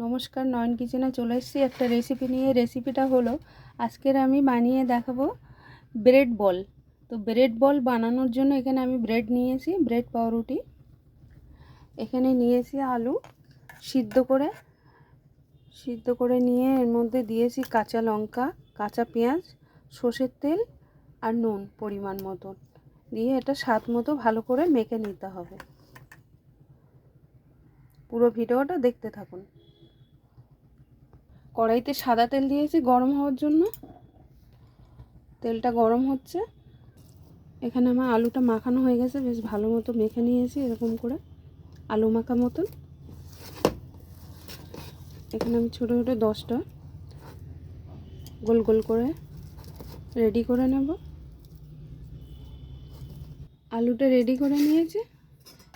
নমস্কার, নয়ন কিচেনে চলে এসেছি একটা রেসিপি নিয়ে। রেসিপিটা হলো আজকের আমি বানিয়ে দেখাবো ব্রেড বল। তো ব্রেড বল বানানোর জন্য এখানে আমি ব্রেড নিয়েছি, ব্রেড পাউরুটি, এখানে নিয়েছি আলু সিদ্ধ করে নিয়ে এর মধ্যে দিয়েছি কাঁচা লঙ্কা, কাঁচা পেঁয়াজ, সর্ষের তেল আর নুন পরিমাণ মতো দিয়ে এটা স্বাদ মতো ভালো করে মেখে নিতে হবে। পুরো ভিডিওটা দেখতে থাকুন। কড়াইতে সাদা তেল দিয়েছি গরম হওয়ার জন্য। তেলটা গরম হচ্ছে, এখানে আমার আলুটা মাখানো হয়ে গেছে, বেশ ভালো মতো মেখে নিয়েছি এরকম করে আলু মাখা মতন। এখানে আমি ছোটো ছোটো 10টা গোল গোল করে রেডি করে নেব। আলুটা রেডি করে নিয়েছি।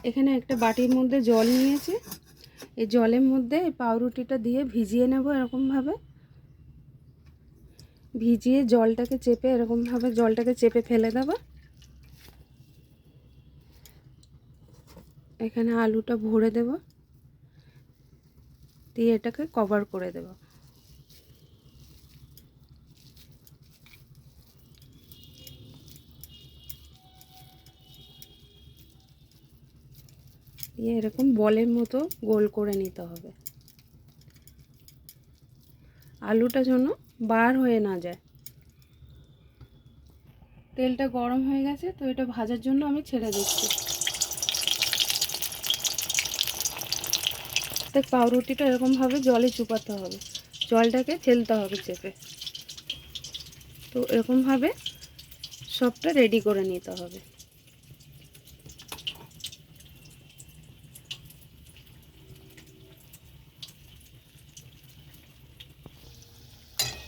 এখানে একটা বাটির মধ্যে জল নিয়েছি, এই জলের মধ্যে এই পাউরুটিটা দিয়ে ভিজিয়ে নেব। এরকমভাবে ভিজিয়ে জলটাকে চেপে এরকমভাবে জলটাকে চেপে ফেলে দেব। এখানে আলুটা ভরে দেব, দিয়ে এটাকে কভার করে দেব। দিয়ে এরকম বলের মতো গোল করে নিতে হবে, আলুটা যেন বার হয়ে না যায়। তেলটা গরম হয়ে গেছে, তো এটা ভাজার জন্য আমি ছেড়ে দিচ্ছি। পাউরুটিটা এরকমভাবে জলে চুপাতে হবে, জলটাকে ফেলতে হবে চেপে। তো এরকমভাবে সবটা রেডি করে নিতে হবে।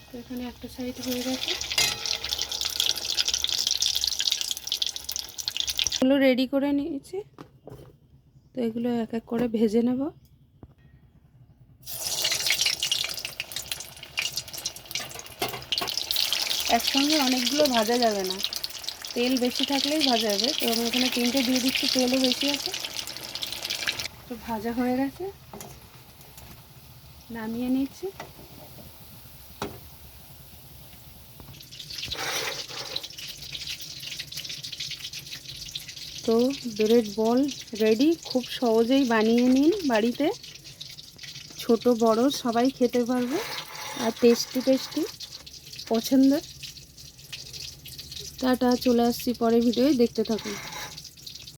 তো এখানে একটা সাইড হয়ে গেছে, এগুলো রেডি করে নিয়েছি। তো এগুলো এক এক করে ভেজে নেব। একসঙ্গে অনেকগুলো ভাজা যাবে না, তেল বেশি থাকলেই ভাজা যাবে। তো আমি এখানে 3টে দিয়ে দিচ্ছি, তেলও বেশি আছে। তো ভাজা হয়ে গেছে, নামিয়ে নিচ্ছি। তো ব্রেড বল রেডি, খুব সহজেই বানিয়ে নিন বাড়িতে, ছোট বড় সবাই খেতে পারবে আর টেস্টি পছন্দের। টাটা, চলে আসছি পরের ভিডিওয়, দেখতে থাকুন।